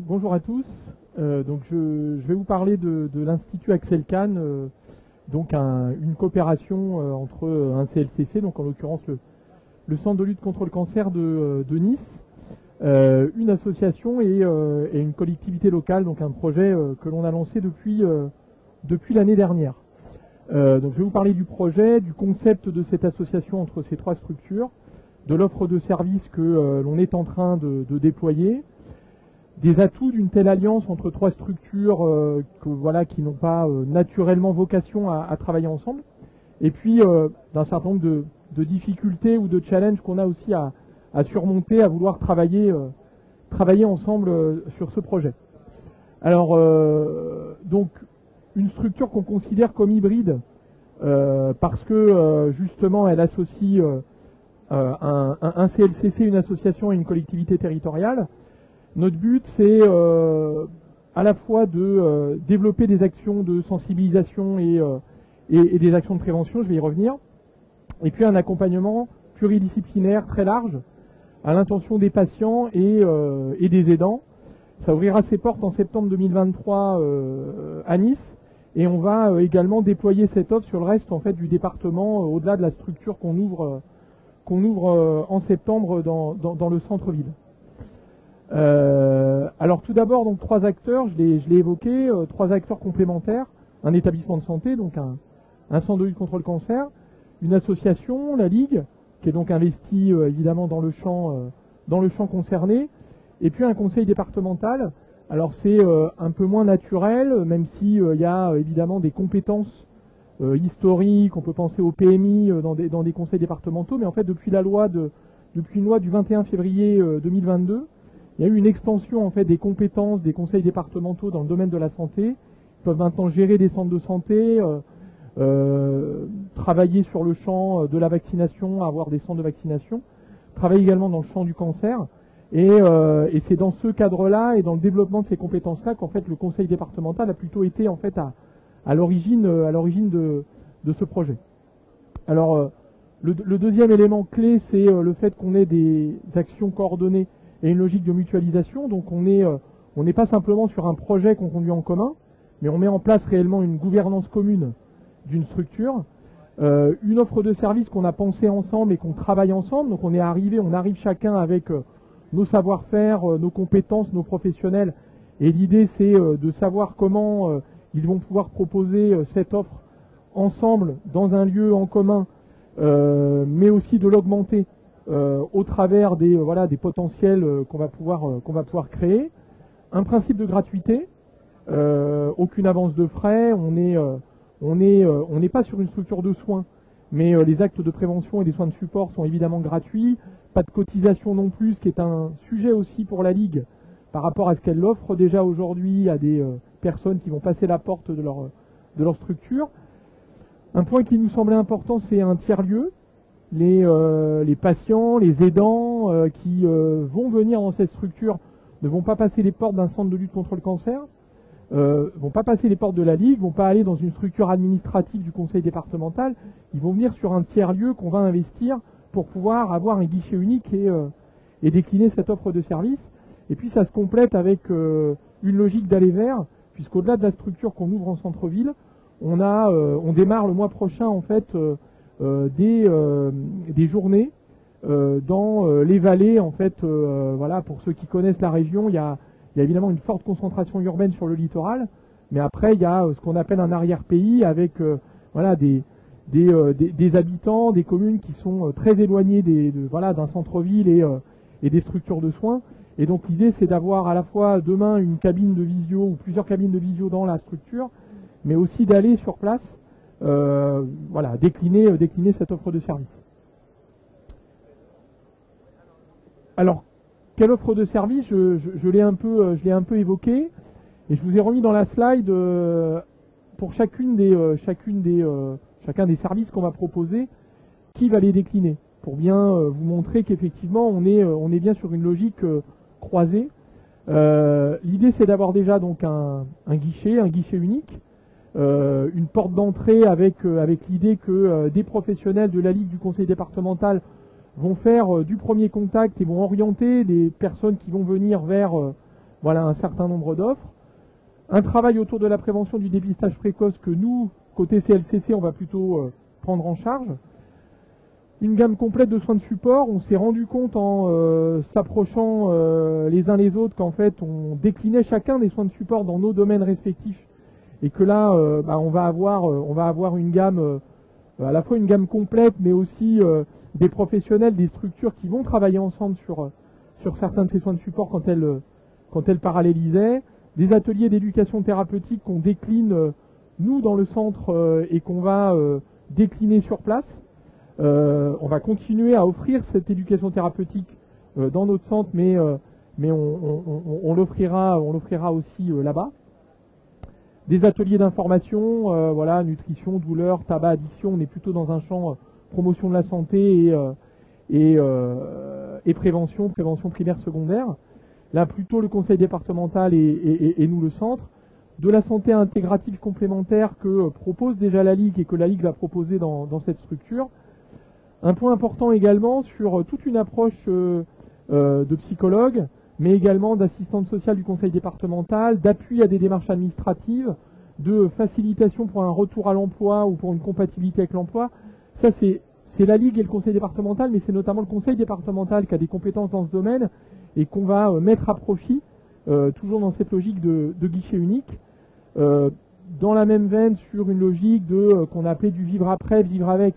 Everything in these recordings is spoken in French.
bonjour à tous. Donc je vais vous parler de l'Institut Axel Kahn, donc une coopération entre un CLCC, donc en l'occurrence le Centre de lutte contre le cancer de Nice, une association et une collectivité locale, donc un projet que l'on a lancé depuis l'année dernière. Donc je vais vous parler du projet, du concept de cette association entre ces trois structures, de l'offre de services que l'on est en train de déployer, des atouts d'une telle alliance entre trois structures qui n'ont pas naturellement vocation à travailler ensemble, et puis d'un certain nombre de difficultés ou de challenges qu'on a aussi à surmonter, à vouloir travailler ensemble sur ce projet. Alors, donc, une structure qu'on considère comme hybride, parce que justement elle associe un CLCC, une association et une collectivité territoriale. Notre but, c'est à la fois de développer des actions de sensibilisation et des actions de prévention, je vais y revenir, et puis un accompagnement pluridisciplinaire très large à l'intention des patients et des aidants. Ça ouvrira ses portes en septembre 2023 à Nice, et on va également déployer cette offre sur le reste en fait du département, au-delà de la structure qu'on ouvre en septembre dans le centre-ville. Alors tout d'abord, donc trois acteurs, je l'ai évoqué, trois acteurs complémentaires, un établissement de santé, donc un centre de lutte contre le cancer, une association, la Ligue, qui est donc investie évidemment dans le champ concerné, et puis un conseil départemental. Alors c'est un peu moins naturel, même si il y a évidemment des compétences historiques, on peut penser au PMI dans des conseils départementaux, mais en fait depuis une loi du 21 février 2022, il y a eu une extension en fait des compétences des conseils départementaux dans le domaine de la santé. Ils peuvent maintenant gérer des centres de santé, travailler sur le champ de la vaccination, avoir des centres de vaccination, travailler également dans le champ du cancer. Et c'est dans ce cadre-là et dans le développement de ces compétences-là qu'en fait le conseil départemental a plutôt été en fait à l'origine de ce projet. Alors le deuxième élément clé, c'est le fait qu'on ait des actions coordonnées et une logique de mutualisation. Donc on n'est pas simplement sur un projet qu'on conduit en commun, mais on met en place réellement une gouvernance commune d'une structure, une offre de service qu'on a pensée ensemble et qu'on travaille ensemble. Donc on arrive chacun avec nos savoir-faire, nos compétences, nos professionnels, et l'idée c'est de savoir comment ils vont pouvoir proposer cette offre ensemble dans un lieu en commun, mais aussi de l'augmenter au travers des potentiels qu'on va pouvoir créer. Un principe de gratuité, aucune avance de frais, on n'est pas sur une structure de soins, mais les actes de prévention et des soins de support sont évidemment gratuits, pas de cotisation non plus, ce qui est un sujet aussi pour la Ligue par rapport à ce qu'elle offre déjà aujourd'hui à des personnes qui vont passer la porte de leur structure. Un point qui nous semblait important, c'est un tiers-lieu. Les patients, les aidants qui vont venir dans cette structure ne vont pas passer les portes d'un centre de lutte contre le cancer, vont pas passer les portes de la Ligue, vont pas aller dans une structure administrative du conseil départemental, ils vont venir sur un tiers-lieu qu'on va investir pour pouvoir avoir un guichet unique et décliner cette offre de service. Et puis ça se complète avec une logique d'aller vers, puisqu'au-delà de la structure qu'on ouvre en centre-ville, on démarre le mois prochain en fait des journées dans les vallées en fait. Pour ceux qui connaissent la région, il y a évidemment une forte concentration urbaine sur le littoral, mais après il y a ce qu'on appelle un arrière-pays avec des habitants, des communes qui sont très éloignées d'un centre-ville et des structures de soins. Et donc l'idée c'est d'avoir à la fois demain une cabine de visio ou plusieurs cabines de visio dans la structure, mais aussi d'aller sur place décliner cette offre de service. Alors, quelle offre de service? Je l'ai un peu évoqué, et je vous ai remis dans la slide pour chacun des services qu'on va proposer, qui va les décliner, pour bien vous montrer qu'effectivement on est bien sur une logique croisée. L'idée c'est d'avoir déjà donc un guichet unique. Une porte d'entrée avec l'idée que des professionnels de la Ligue, du conseil départemental vont faire du premier contact et vont orienter des personnes qui vont venir vers voilà, un certain nombre d'offres. Un travail autour de la prévention du dépistage précoce que nous, côté CLCC, on va plutôt prendre en charge. Une gamme complète de soins de support. On s'est rendu compte en s'approchant les uns les autres qu'en fait on déclinait chacun des soins de support dans nos domaines respectifs et que là on va avoir une gamme à la fois une gamme complète mais aussi des professionnels, des structures qui vont travailler ensemble sur certains de ces soins de support quand elles parallélisaient, des ateliers d'éducation thérapeutique qu'on décline nous dans le centre et qu'on va décliner sur place. On va continuer à offrir cette éducation thérapeutique dans notre centre, mais on l'offrira aussi là-bas. Des ateliers d'information, voilà, nutrition, douleur, tabac, addiction. On est plutôt dans un champ promotion de la santé et prévention primaire, secondaire. Là, plutôt le conseil départemental et nous le centre. De la santé intégrative complémentaire que propose déjà la Ligue et que la Ligue va proposer dans cette structure. Un point important également sur toute une approche de psychologue, mais également d'assistante sociale du conseil départemental, d'appui à des démarches administratives, de facilitation pour un retour à l'emploi ou pour une compatibilité avec l'emploi. Ça, c'est la Ligue et le conseil départemental, mais c'est notamment le conseil départemental qui a des compétences dans ce domaine et qu'on va mettre à profit, toujours dans cette logique de guichet unique. Dans la même veine, sur une logique qu'on a appelé du vivre après, vivre avec.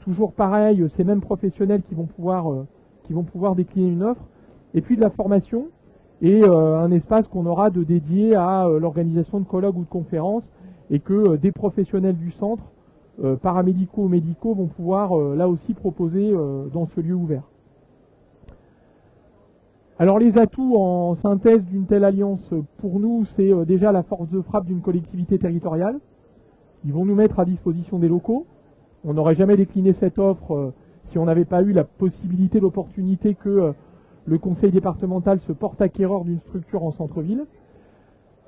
Toujours pareil, ces mêmes professionnels qui vont pouvoir décliner une offre, et puis de la formation et un espace qu'on aura de dédié à l'organisation de colloques ou de conférences, et que des professionnels du centre, paramédicaux ou médicaux, vont pouvoir là aussi proposer dans ce lieu ouvert. Alors les atouts en synthèse d'une telle alliance pour nous, c'est déjà la force de frappe d'une collectivité territoriale. Ils vont nous mettre à disposition des locaux. On n'aurait jamais décliné cette offre si on n'avait pas eu la possibilité, l'opportunité que le conseil départemental se porte acquéreur d'une structure en centre-ville.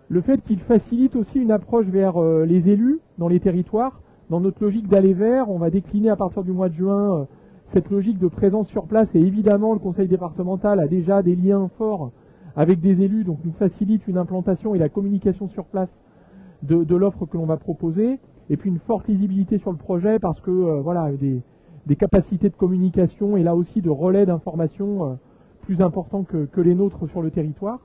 Le fait qu'il facilite aussi une approche vers les élus dans les territoires. Dans notre logique d'aller vers, on va décliner à partir du mois de juin cette logique de présence sur place, et évidemment le conseil départemental a déjà des liens forts avec des élus, donc nous facilite une implantation et la communication sur place de l'offre que l'on va proposer. Et puis une forte lisibilité sur le projet parce que voilà, des capacités de communication et là aussi de relais d'information plus importants que les nôtres sur le territoire.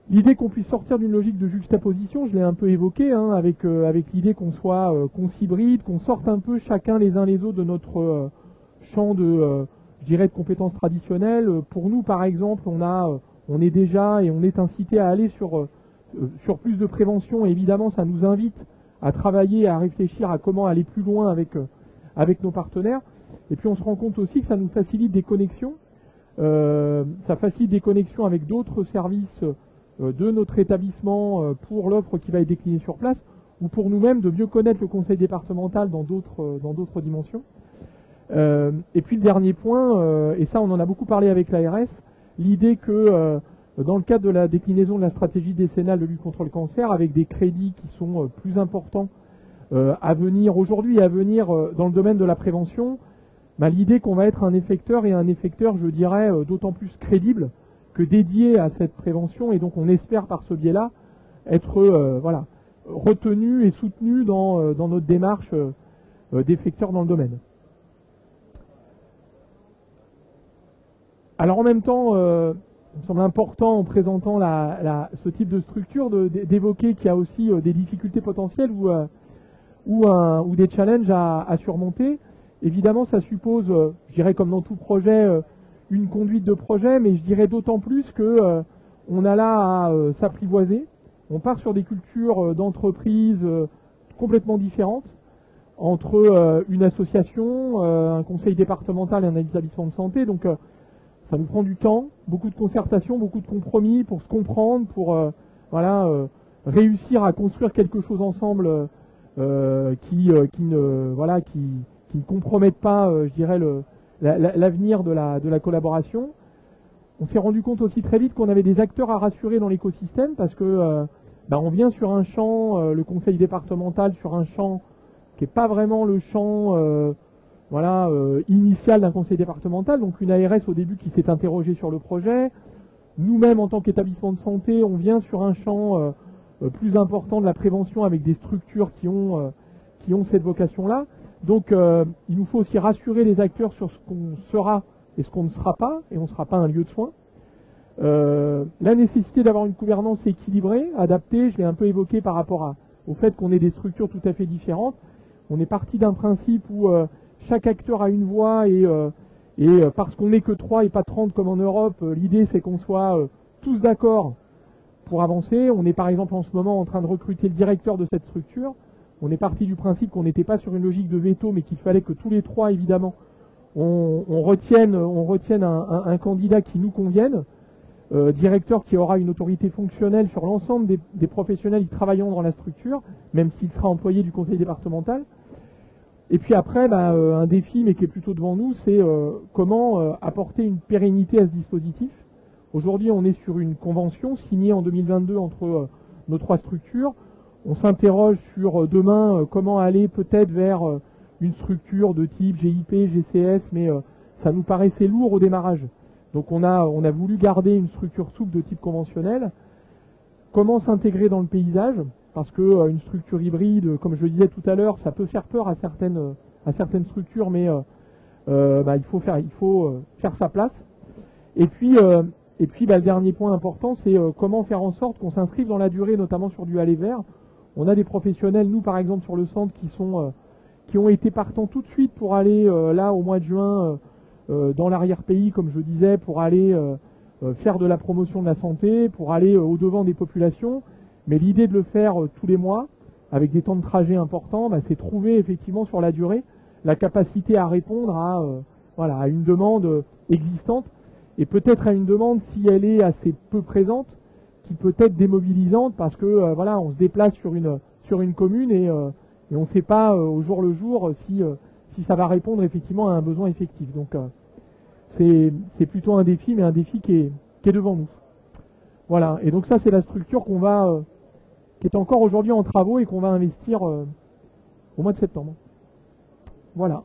L'idée qu'on puisse sortir d'une logique de juxtaposition, je l'ai un peu évoqué, avec l'idée qu'on soit qu'on s'hybride, qu'on sorte un peu chacun les uns les autres de notre champ de compétences traditionnelles. Pour nous, par exemple, on est déjà et on est incité à aller sur plus de prévention, et évidemment ça nous invite à travailler, à réfléchir à comment aller plus loin avec nos partenaires. Et puis on se rend compte aussi que ça nous facilite des connexions. Ça facilite des connexions avec d'autres services de notre établissement pour l'offre qui va être déclinée sur place, ou pour nous-mêmes de mieux connaître le conseil départemental dans d'autres dimensions. Et puis le dernier point, et ça on en a beaucoup parlé avec l'ARS, l'idée que dans le cadre de la déclinaison de la stratégie décennale de lutte contre le cancer, avec des crédits qui sont plus importants à venir aujourd'hui et à venir dans le domaine de la prévention, l'idée qu'on va être un effecteur, et un effecteur, je dirais, d'autant plus crédible que dédié à cette prévention, et donc on espère par ce biais-là être retenu et soutenu dans notre démarche d'effecteur dans le domaine. Alors en même temps, il me semble important en présentant ce type de structure d'évoquer qu'il y a aussi des difficultés potentielles ou des challenges à surmonter. Évidemment, ça suppose, je dirais comme dans tout projet, une conduite de projet, mais je dirais d'autant plus que on a là à s'apprivoiser. On part sur des cultures d'entreprise complètement différentes entre une association, un conseil départemental et un établissement de santé. Donc ça nous prend du temps, beaucoup de concertation, beaucoup de compromis pour se comprendre, pour réussir à construire quelque chose ensemble qui ne compromette pas, je dirais, l'avenir de la collaboration. On s'est rendu compte aussi très vite qu'on avait des acteurs à rassurer dans l'écosystème parce que on vient sur un champ, le conseil départemental, sur un champ qui n'est pas vraiment le champ initial d'un conseil départemental, donc une ARS au début qui s'est interrogée sur le projet, nous-mêmes, en tant qu'établissement de santé, on vient sur un champ plus important de la prévention avec des structures qui ont cette vocation-là. Donc, il nous faut aussi rassurer les acteurs sur ce qu'on sera et ce qu'on ne sera pas, et on ne sera pas un lieu de soins. La nécessité d'avoir une gouvernance équilibrée, adaptée, je l'ai un peu évoqué par rapport au fait qu'on ait des structures tout à fait différentes. On est parti d'un principe où chaque acteur a une voix et parce qu'on n'est que 3 et pas 30 comme en Europe, l'idée c'est qu'on soit tous d'accord pour avancer. On est par exemple en ce moment en train de recruter le directeur de cette structure. On est parti du principe qu'on n'était pas sur une logique de veto, mais qu'il fallait que tous les 3 évidemment on retienne un candidat qui nous convienne. Directeur qui aura une autorité fonctionnelle sur l'ensemble des professionnels y travaillant dans la structure, même s'il sera employé du conseil départemental. Et puis après, un défi, mais qui est plutôt devant nous, c'est comment apporter une pérennité à ce dispositif. Aujourd'hui, on est sur une convention signée en 2022 entre nos 3 structures. On s'interroge sur demain comment aller peut-être vers une structure de type GIP, GCS, mais ça nous paraissait lourd au démarrage. Donc on a voulu garder une structure souple de type conventionnel. Comment s'intégrer dans le paysage? Parce que une structure hybride, comme je le disais tout à l'heure, ça peut faire peur à certaines structures, mais il faut faire sa place. Et puis le dernier point important, c'est comment faire en sorte qu'on s'inscrive dans la durée, notamment sur du aller vers. On a des professionnels, nous par exemple sur le centre, qui ont été partants tout de suite pour aller là au mois de juin dans l'arrière-pays, comme je disais, pour aller faire de la promotion de la santé, pour aller au-devant des populations. Mais l'idée de le faire tous les mois, avec des temps de trajet importants, c'est trouver effectivement sur la durée la capacité à répondre à une demande existante, et peut-être à une demande, si elle est assez peu présente, qui peut être démobilisante, parce que on se déplace sur une commune et on ne sait pas au jour le jour si ça va répondre effectivement à un besoin effectif. Donc c'est plutôt un défi, mais un défi qui est devant nous. Voilà, et donc ça c'est la structure qui est encore aujourd'hui en travaux et qu'on va investir au mois de septembre. Voilà.